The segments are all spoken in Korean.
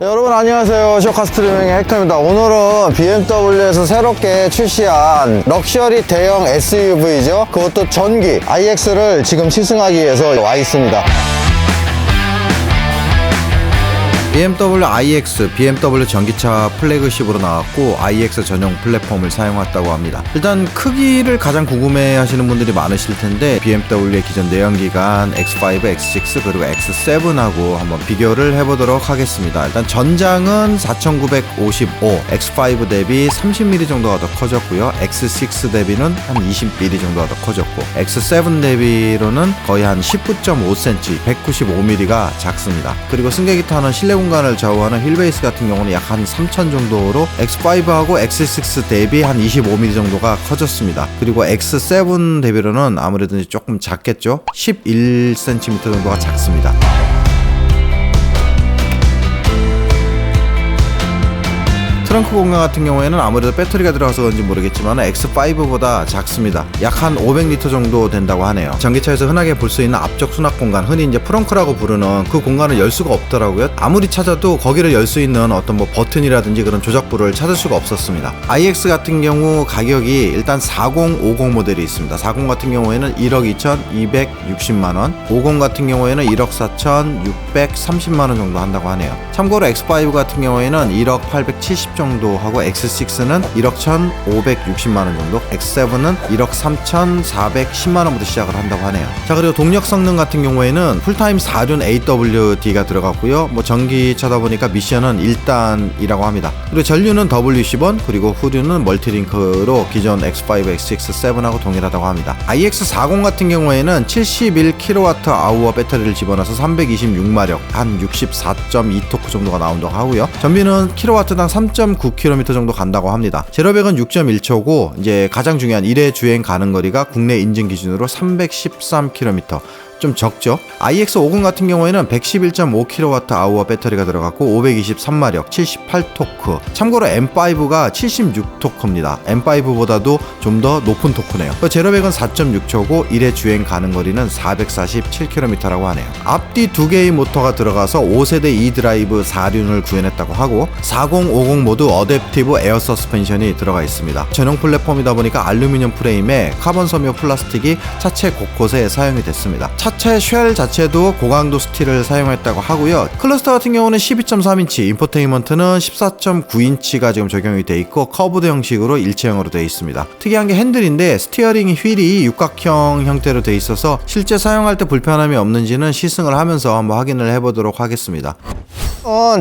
네, 여러분 안녕하세요. 쇼카 스트리밍의 헥터입니다. 오늘은 BMW에서 새롭게 출시한 럭셔리 대형 SUV죠. 그것도 전기 iX를 지금 시승하기 위해서 와 있습니다. BMW iX, BMW 전기차 플래그십으로 나왔고 iX 전용 플랫폼을 사용했다고 합니다. 일단 크기를 가장 궁금해 하시는 분들이 많으실 텐데 BMW의 기존 내연기관 X5, X6 그리고 X7하고 한번 비교를 해보도록 하겠습니다. 일단 전장은 4955, X5 대비 30mm 정도가 더 커졌고요. X6 대비는 한 20mm 정도가 더 커졌고 X7 대비로는 거의 한 19.5cm, 195mm가 작습니다. 그리고 승객이 타는 실내 공간을 좌우하는 휠베이스 같은 경우는 약 한 3천 정도로 X5하고 X6 대비 한 25mm 정도가 커졌습니다. 그리고 X7 대비로는 아무래도 조금 작겠죠? 11cm 정도가 작습니다. 트렁크 공간 같은 경우에는 아무래도 배터리가 들어가서 그런지 모르겠지만 X5보다 작습니다. 약 한 500리터 정도 된다고 하네요. 전기차에서 흔하게 볼 수 있는 앞쪽 수납 공간, 흔히 이제 프렁크라고 부르는 그 공간을 열 수가 없더라고요. 아무리 찾아도 거기를 열 수 있는 어떤 뭐 버튼이라든지 그런 조작부를 찾을 수가 없었습니다. iX 같은 경우 가격이 일단 4050 모델이 있습니다. 40 같은 경우에는 1억 2,260만원, 50 같은 경우에는 1억 4,630만원 정도 한다고 하네요. 참고로 X5 같은 경우에는 1억 870 정도 하고 X6는 1억 1,560만원 정도, X7은 1억 3,410만원부터 시작을 한다고 하네요. 자, 그리고 동력 성능 같은 경우에는 풀타임 4륜 AWD가 들어갔고요. 뭐 전기차다 보니까 미션은 1단이라고 합니다. 그리고 전류는 W10원, 그리고 후륜은 멀티링크로 기존 X5, X6, 7하고 동일하다고 합니다. iX40 같은 경우에는 71kWh 배터리를 집어넣어서 326마력, 한 64.2토크 정도가 나온다고 하고요. 전비는 킬로와트당 3.9km 정도 간다고 합니다. 제로백은 6.1초고 이제 가장 중요한 1회 주행 가는 거리가 국내 인증 기준으로 313km. 좀 적죠? iX50 같은 경우에는 111.5kWh 배터리가 들어갔고 523마력, 78토크. 참고로 M5가 76토크입니다. M5보다도 좀 더 높은 토크네요. 제로백은 4.6초고 1회 주행 가는 거리는 447km라고 하네요. 앞뒤 두 개의 모터가 들어가서 5세대 e드라이브 4륜을 구현했다고 하고 4050 모두 어댑티브 에어 서스펜션이 들어가 있습니다. 전용 플랫폼이다 보니까 알루미늄 프레임에 카본 섬유 플라스틱이 차체 곳곳에 사용이 됐습니다. 차체 쉘 자체도 고강도 스틸을 사용했다고 하고요. 클러스터 같은 경우는 12.3인치, 인포테인먼트는 14.9인치가 지금 적용이 돼 있고 커브드 형식으로 일체형으로 되어 있습니다. 특이한 게 핸들인데 스티어링 휠이 육각형 형태로 되어 있어서 실제 사용할 때 불편함이 없는지는 시승을 하면서 한번 확인을 해보도록 하겠습니다.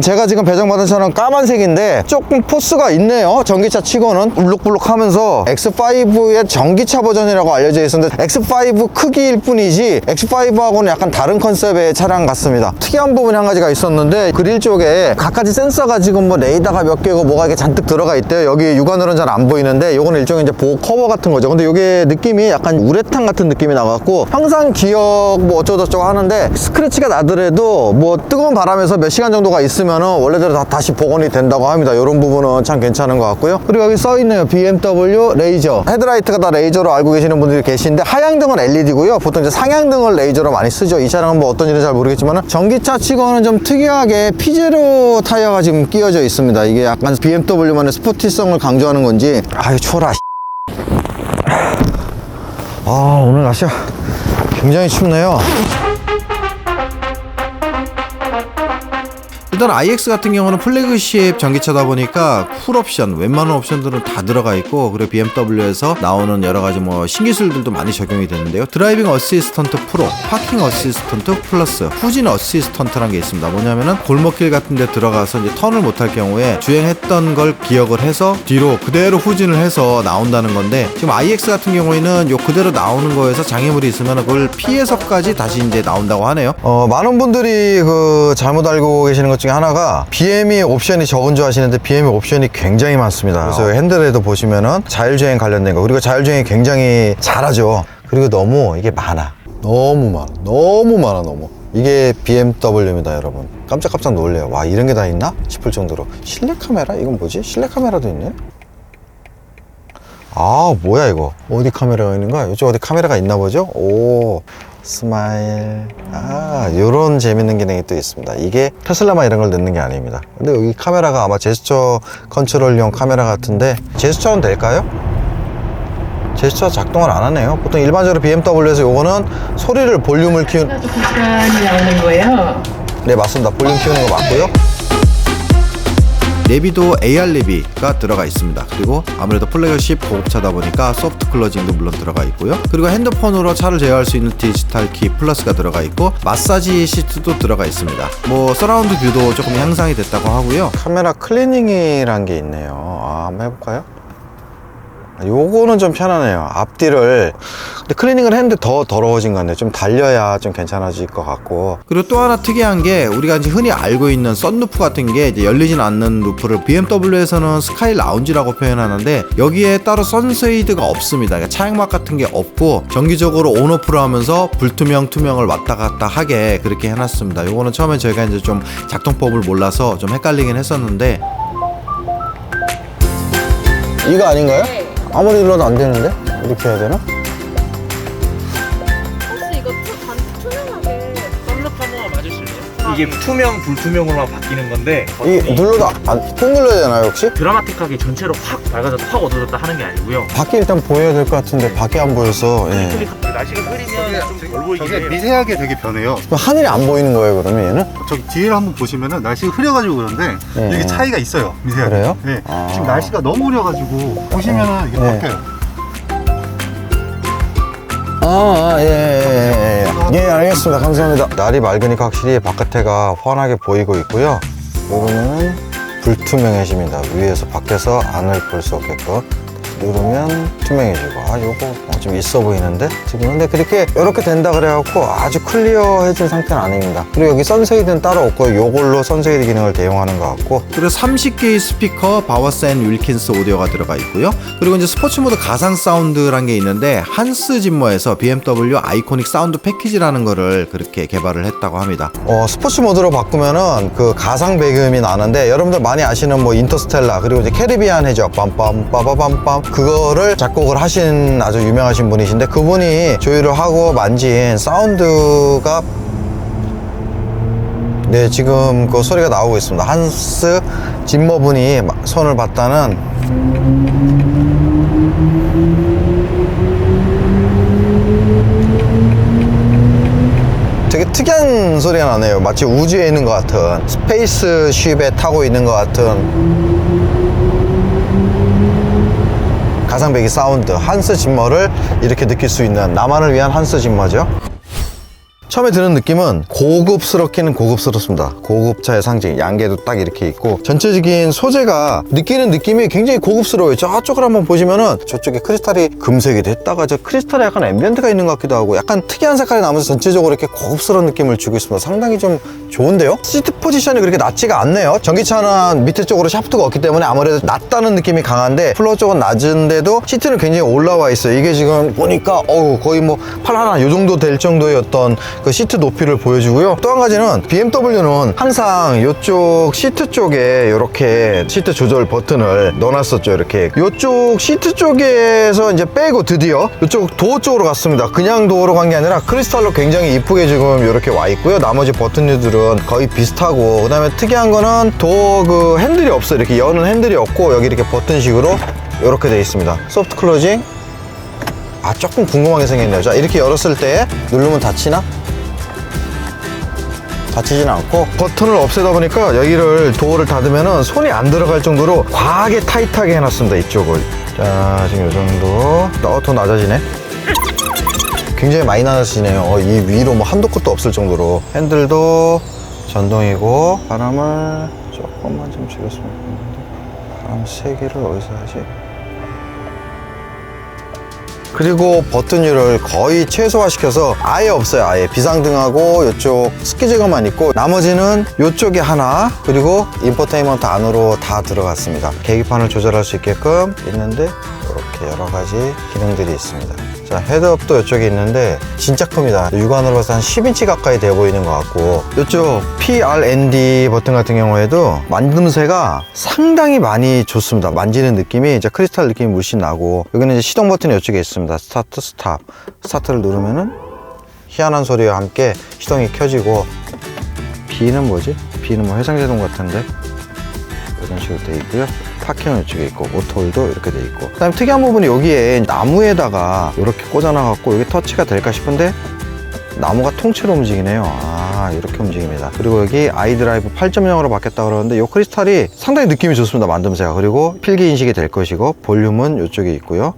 제가 지금 배정받은 차는 까만색인데 조금 포스가 있네요. 전기차 치고는 울룩불룩 하면서 X5의 전기차 버전이라고 알려져 있었는데 X5 크기일 뿐이지 X5하고는 약간 다른 컨셉의 차량 같습니다. 특이한 부분이 한 가지가 있었는데 그릴 쪽에 갖가지 센서가 지금 뭐 레이더가 몇 개고 뭐가 이게 잔뜩 들어가 있대요. 여기 육안으로는 잘 안 보이는데 요거는 일종의 이제 보호 커버 같은 거죠. 근데 요게 느낌이 약간 우레탄 같은 느낌이 나갖고 항상 기억 뭐 어쩌고저쩌고 하는데 스크래치가 나더라도 뭐 뜨거운 바람에서 몇 시간 정도가 있으면은 원래대로 다시 복원이 된다고 합니다. 이런 부분은 참 괜찮은 것 같고요. 그리고 여기 써있네요. BMW 레이저. 헤드라이트가 다 레이저로 알고 계시는 분들이 계신데 하향등은 LED고요. 보통 이제 상향등을 레이저로 많이 쓰죠. 이 차량은 뭐 어떤 일인지 잘 모르겠지만 전기차 치고는 좀 특이하게 피제로 타이어가 지금 끼워져 있습니다. 이게 약간 BMW만의 스포티성을 강조하는 건지. 아유 추워라. 오늘 날씨가 굉장히 춥네요. 일단 iX 같은 경우는 플래그십 전기차다 보니까 풀 옵션, 웬만한 옵션들은 다 들어가 있고 그리고 BMW에서 나오는 여러가지 뭐 신기술들도 많이 적용이 되는데요. 드라이빙 어시스턴트 프로, 파킹 어시스턴트 플러스, 후진 어시스턴트라는 게 있습니다. 뭐냐면은 골목길 같은 데 들어가서 이제 턴을 못할 경우에 주행했던 걸 기억을 해서 뒤로 그대로 후진을 해서 나온다는 건데 지금 iX 같은 경우에는 요 그대로 나오는 거에서 장애물이 있으면 그걸 피해서까지 다시 이제 나온다고 하네요. 많은 분들이 잘못 알고 계시는 것 중에 하나가 BM이 옵션이 적은 줄 아시는데 BM이 옵션이 굉장히 많습니다. 그래서 핸들에도 보시면은 자율주행 관련된 거, 그리고 자율주행이 굉장히 잘하죠. 그리고 너무 이게 많아. 너무 많아. 이게 BMW입니다, 여러분. 깜짝깜짝 놀래요. 와, 이런 게 다 있나? 싶을 정도로. 실내 카메라? 이건 뭐지? 실내 카메라도 있네? 뭐야 이거. 어디 카메라가 있는 거야? 이쪽 어디 카메라가 있나 보죠? 오, 스마일. 요런 재밌는 기능이 또 있습니다. 이게 테슬라만 이런 걸 넣는 게 아닙니다. 근데 여기 카메라가 아마 제스처 컨트롤용 카메라 같은데, 제스처는 될까요? 제스처 작동을 안 하네요. 보통 일반적으로 BMW에서 요거는 소리를 볼륨을 키우는, 시간이 나오는 거예요. 네 맞습니다. 볼륨 키우는 거 맞고요. 내비도 AR 내비가 들어가 있습니다. 그리고 아무래도 플래그십 고급차다 보니까 소프트 클로징도 물론 들어가 있고요. 그리고 핸드폰으로 차를 제어할 수 있는 디지털 키 플러스가 들어가 있고, 마사지 시트도 들어가 있습니다. 뭐 서라운드 뷰도 조금 향상이 됐다고 하고요. 카메라 클리닝이란 게 있네요. 한번 해볼까요? 요거는 좀 편하네요. 앞뒤를. 근데 클리닝을 했는데 더 더러워진 것 같네요. 좀 달려야 좀 괜찮아질 것 같고. 그리고 또 하나 특이한 게, 우리가 이제 흔히 알고 있는 썬루프 같은 게 이제 열리진 않는 루프를 BMW에서는 스카이 라운지라고 표현하는데, 여기에 따로 선쉐이드가 없습니다. 그러니까 차양막 같은 게 없고 정기적으로 온오프를 하면서 불투명 투명을 왔다 갔다 하게 그렇게 해놨습니다. 요거는 처음에 저희가 이제 좀 작동법을 몰라서 좀 헷갈리긴 했었는데. 이거 아닌가요? 아무리 눌러도 안 되는데? 이렇게 해야 되나? 혹시 이거 투명하게 썬루프 한 번만 봐주실래요? 이게 투명, 불투명으로만 바뀌는 건데 이 눌러도 꾹 눌러야 되나요 혹시? 드라마틱하게 전체로 확 밝아졌다, 확 어두워졌다 하는 게 아니고요. 밖에 일단 보여야 될 것 같은데 밖에 안 보여서. 예. 날씨가 흐리면 좀 덜 보이긴 저게 해요. 미세하게 되게 변해요. 그럼 하늘이 안 보이는 거예요 그러면 얘는? 저기 뒤를 한번 보시면은 날씨가 흐려가지고 그런데 네. 이게 차이가 있어요. 미세하게. 그래요? 네. 아. 지금 날씨가 너무 흐려가지고 보시면은 이게 네. 바뀌어요. 예, 알겠습니다. 감사합니다. 날이 맑으니까 확실히 바깥에가 환하게 보이고 있고요. 요거는 불투명해집니다. 위에서 밖에서 안을 볼 수 없게끔 누르면 투명해지고. 요거 좀 있어 보이는데 지금. 근데 그렇게 이렇게 된다 그래갖고 아주 클리어해진 상태는 아닙니다. 그리고 여기 선쉐이드는 따로 없고 요걸로 선쉐이드 기능을 대용하는 것 같고. 그리고 30개의 스피커, 바워스 앤 윌킨스 오디오가 들어가 있고요. 그리고 이제 스포츠 모드 가상 사운드란 게 있는데, 한스 짐머에서 BMW 아이코닉 사운드 패키지라는 거를 그렇게 개발을 했다고 합니다. 스포츠 모드로 바꾸면은 그 가상 배경음이 나는데, 여러분들 많이 아시는 뭐 인터스텔라, 그리고 이제 캐리비안 해적 빰빰 빠바밤빰, 그거를 작곡을 하신 아주 유명하신 분이신데, 그분이 조율을 하고 만진 사운드가, 네 지금 그 소리가 나오고 있습니다. 한스 짐머 분이 손을 봤다는. 되게 특이한 소리가 나네요. 마치 우주에 있는 것 같은, 스페이스 쉽에 타고 있는 것 같은 가상배기 사운드. 한스 짐머를 이렇게 느낄 수 있는, 나만을 위한 한스 짐머죠. 처음에 드는 느낌은 고급스럽기는 고급스럽습니다. 고급차의 상징, 양계도 딱 이렇게 있고, 전체적인 소재가 느끼는 느낌이 굉장히 고급스러워요. 저쪽을 한번 보시면은 저쪽에 크리스탈이 금색이 됐다가 저 크리스탈에 약간 앰비언트가 있는 것 같기도 하고, 약간 특이한 색깔이 나면서 전체적으로 이렇게 고급스러운 느낌을 주고 있습니다. 상당히 좀 좋은데요? 시트 포지션이 그렇게 낮지가 않네요. 전기차는 밑에 쪽으로 샤프트가 없기 때문에 아무래도 낮다는 느낌이 강한데, 플로어 쪽은 낮은데도 시트는 굉장히 올라와 있어요. 이게 지금 보니까 거의 뭐 팔 하나 요 정도 될 정도의 어떤 그 시트 높이를 보여주고요. 또 한 가지는 BMW는 항상 이쪽 시트 쪽에 이렇게 시트 조절 버튼을 넣어놨었죠. 이렇게 이쪽 시트 쪽에서 이제 빼고 드디어 이쪽 도어 쪽으로 갔습니다. 그냥 도어로 간 게 아니라 크리스탈로 굉장히 이쁘게 지금 이렇게 와 있고요. 나머지 버튼들은 거의 비슷하고, 그 다음에 특이한 거는 도어 그 핸들이 없어요. 이렇게 여는 핸들이 없고, 여기 이렇게 버튼식으로 이렇게 돼 있습니다. 소프트 클로징. 조금 궁금하게 생겼네요. 자, 이렇게 열었을 때 누르면 닫히나? 닫히지는 않고, 버튼을 없애다 보니까 여기를 도어를 닫으면은 손이 안 들어갈 정도로 과하게 타이트하게 해놨습니다. 이쪽을. 자, 지금 이 정도. 더 낮아지네. 굉장히 많이 낮아지네요. 이 위로 뭐 한도 끝도 없을 정도로. 핸들도 전동이고, 바람을 조금만 좀 줄였으면 좋겠는데, 바람 3개를 어디서 하지? 그리고 버튼율을 거의 최소화시켜서 아예 없어요. 아예 비상등하고 이쪽 스키 제거만 있고, 나머지는 이쪽에 하나, 그리고 인포테인먼트 안으로 다 들어갔습니다. 계기판을 조절할 수 있게끔 있는데, 이렇게 여러 가지 기능들이 있습니다. 자, 헤드업도 이쪽에 있는데 진짜 큽니다. 육안으로 봐서 한 10인치 가까이 돼 보이는 것 같고, 이쪽 PRND 버튼 같은 경우에도 만듦새가 상당히 많이 좋습니다. 만지는 느낌이 이제 크리스탈 느낌이 물씬 나고, 여기는 이제 시동 버튼이 이쪽에 있습니다. 스타트, 스탑. 스타트를 누르면은 희한한 소리와 함께 시동이 켜지고, B는 뭐지? B는 뭐 회전제동 같은데 이런 식으로 돼 있고요. 파킹은 이쪽에 있고, 오토홀도 이렇게 돼 있고, 그 다음에 특이한 부분이 여기에 나무에다가 이렇게 꽂아놔갖고 여기 터치가 될까 싶은데 나무가 통째로 움직이네요. 아, 이렇게 움직입니다. 그리고 여기 아이드라이브 8.0으로 바뀌었다 그러는데 이 크리스탈이 상당히 느낌이 좋습니다. 만듦새가. 그리고 필기 인식이 될 것이고, 볼륨은 이쪽에 있고요.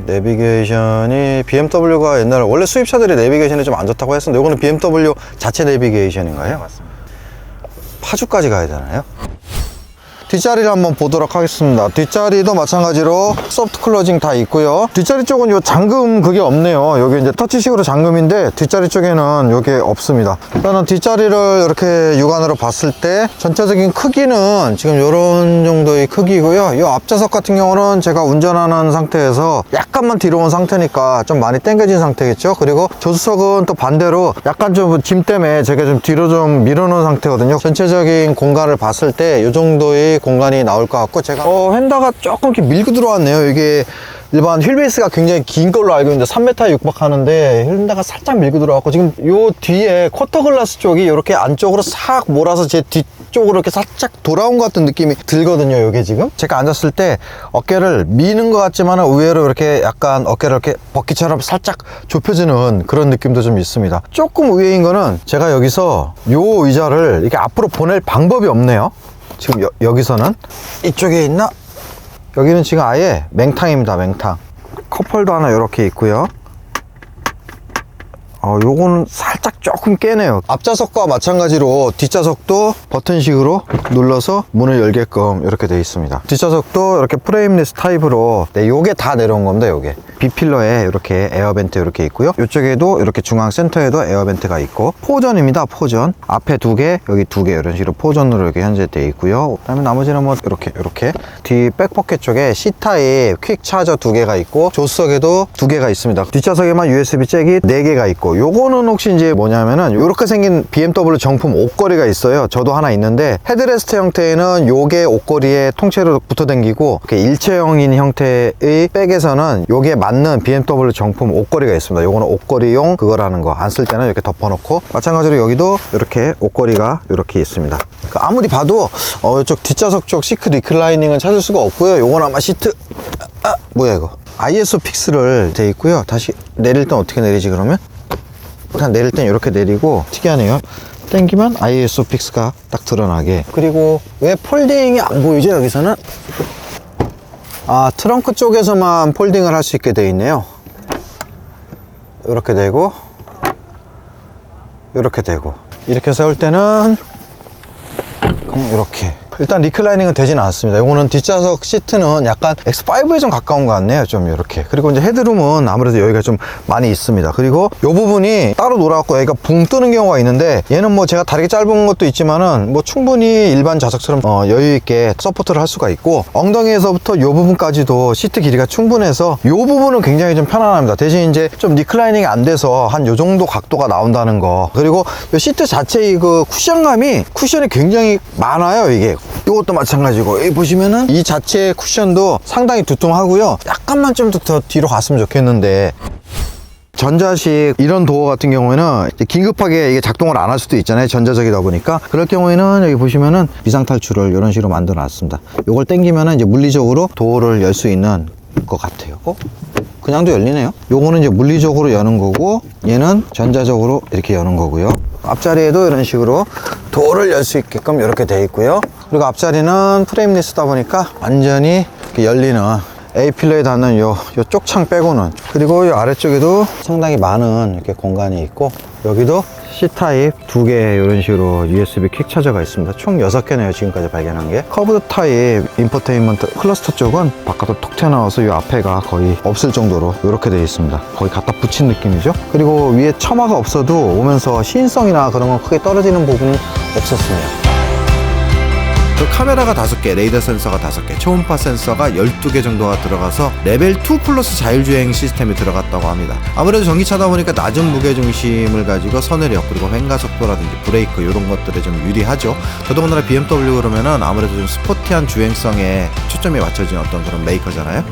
내비게이션이 BMW가 옛날에 원래 수입차들이 내비게이션이 좀 안 좋다고 했었는데 이거는 BMW 자체 내비게이션인가요? 맞습니다. 파주까지 가야 되나요? 뒷자리를 한번 보도록 하겠습니다. 뒷자리도 마찬가지로 소프트 클로징 다 있고요. 뒷자리 쪽은 요 잠금 그게 없네요. 여기 이제 터치식으로 잠금인데 뒷자리 쪽에는 요게 없습니다. 일단은 뒷자리를 이렇게 육안으로 봤을 때 전체적인 크기는 지금 요런 정도의 크기고요. 요 앞좌석 같은 경우는 제가 운전하는 상태에서 약간만 뒤로 온 상태니까 좀 많이 당겨진 상태겠죠. 그리고 조수석은 또 반대로 약간 좀 짐 때문에 제가 좀 뒤로 좀 밀어놓은 상태거든요. 전체적인 공간을 봤을 때 요 정도의 공간이 나올 것 같고, 제가 휀다가 조금 이렇게 밀고 들어왔네요. 이게 일반 휠베이스가 굉장히 긴 걸로 알고 있는데 3m에 육박하는데 휠다가 살짝 밀고 들어왔고, 지금 요 뒤에 쿼터 글라스 쪽이 이렇게 안쪽으로 싹 몰아서 제 뒤쪽으로 이렇게 살짝 돌아온 것 같은 느낌이 들거든요. 요게 지금 제가 앉았을 때 어깨를 미는 것 같지만 의외로 이렇게 약간 어깨를 이렇게 버킷처럼 살짝 좁혀지는 그런 느낌도 좀 있습니다. 조금 의외인 거는 제가 여기서 요 의자를 이렇게 앞으로 보낼 방법이 없네요. 지금 여기서는 이쪽에 있나? 여기는 지금 아예 맹탕입니다. 맹탕. 컵홀더 하나 이렇게 있고요. 요거는 살짝 조금 깨네요. 앞좌석과 마찬가지로 뒷좌석도 버튼식으로 눌러서 문을 열게끔 이렇게 되어 있습니다. 뒷좌석도 이렇게 프레임리스 타입으로, 네, 요게 다 내려온 겁니다. 요게 B필러에 이렇게 에어벤트 이렇게 있고요. 이쪽에도 이렇게 중앙 센터에도 에어벤트가 있고, 포전입니다. 포전. 앞에 2개, 여기 2개 이런 식으로 포전으로 이렇게 현재 되어 있고요. 그 다음에 나머지는 뭐 이렇게 뒤 백포켓 쪽에 C타입 퀵 차저 2개가 있고, 조수석에도 2개가 있습니다. 뒷좌석에만 USB 잭이 4개가 있고, 요거는 혹시 이제 뭐냐면은 요렇게 생긴 BMW 정품 옷걸이가 있어요. 저도 하나 있는데 헤드레스트 형태에는 요게 옷걸이에 통째로 붙어 당기고, 이렇게 일체형인 형태의 백에서는 요게 맞는 BMW 정품 옷걸이가 있습니다. 요거는 옷걸이용 그거라는 거, 안 쓸 때는 이렇게 덮어놓고, 마찬가지로 여기도 이렇게 옷걸이가 이렇게 있습니다. 아무리 봐도 이쪽 뒷좌석 쪽 시트 리클라이닝은 찾을 수가 없고요. 요건 아마 시트 뭐야 이거, ISO 픽스를 돼 있고요. 다시 내릴 땐 어떻게 내리지 그러면? 그냥 내릴 땐 이렇게 내리고, 특이하네요. 당기면 ISO 픽스가 딱 드러나게. 그리고 왜 폴딩이 안 보이죠 여기서는? 트렁크 쪽에서만 폴딩을 할 수 있게 되어 있네요. 이렇게 되고, 이렇게 되고, 이렇게 세울 때는 그냥 이렇게. 일단 리클라이닝은 되진 않았습니다. 이거는 뒷좌석 시트는 약간 X5에 좀 가까운 것 같네요. 좀 이렇게. 그리고 이제 헤드룸은 아무래도 여기가 좀 많이 있습니다. 그리고 이 부분이 따로 놀아갖고 얘가 붕 뜨는 경우가 있는데, 얘는 뭐 제가 다리가 짧은 것도 있지만은 뭐 충분히 일반 좌석처럼 여유 있게 서포트를 할 수가 있고, 엉덩이에서부터 이 부분까지도 시트 길이가 충분해서 이 부분은 굉장히 좀 편안합니다. 대신 이제 좀 리클라이닝이 안 돼서 한 요 정도 각도가 나온다는 거. 그리고 이 시트 자체의 그 쿠션이 굉장히 많아요. 이게 이것도 마찬가지고, 여기 보시면은 이 자체의 쿠션도 상당히 두툼하고요. 약간만 좀 더 뒤로 갔으면 좋겠는데, 전자식 이런 도어 같은 경우에는 긴급하게 이게 작동을 안 할 수도 있잖아요. 전자적이다 보니까. 그럴 경우에는 여기 보시면은 비상 탈출을 이런 식으로 만들어 놨습니다. 이걸 당기면은 이제 물리적으로 도어를 열 수 있는 것 같아요. 그냥도 열리네요. 요거는 이제 물리적으로 여는 거고, 얘는 전자적으로 이렇게 여는 거고요. 앞자리에도 이런 식으로 도어를 열 수 있게끔 이렇게 되어 있고요. 그리고 앞자리는 프레임리스다 보니까 완전히 이렇게 열리는, A필러에 닿는 요 쪽창 빼고는. 그리고 이 아래쪽에도 상당히 많은 이렇게 공간이 있고, 여기도 C타입 2개 이런 식으로 USB 퀵 차저가 있습니다. 총 6개네요 지금까지 발견한 게. 커브드 타입 인포테인먼트 클러스터 쪽은 바깥으로 톡 튀어나와서 이 앞에가 거의 없을 정도로 이렇게 되어 있습니다. 거의 갖다 붙인 느낌이죠. 그리고 위에 처마가 없어도 오면서 시인성이나 그런 건 크게 떨어지는 부분은 없었습니다. 그 카메라가 5개, 레이더 센서가 5개, 초음파 센서가 12개 정도가 들어가서 레벨 2 플러스 자율주행 시스템이 들어갔다고 합니다. 아무래도 전기차다 보니까 낮은 무게중심을 가지고 선회력, 그리고 횡가속도라든지 브레이크 이런 것들에 좀 유리하죠. 더더군다나 BMW 그러면은 아무래도 좀 스포티한 주행성에 초점이 맞춰진 어떤 그런 메이커잖아요.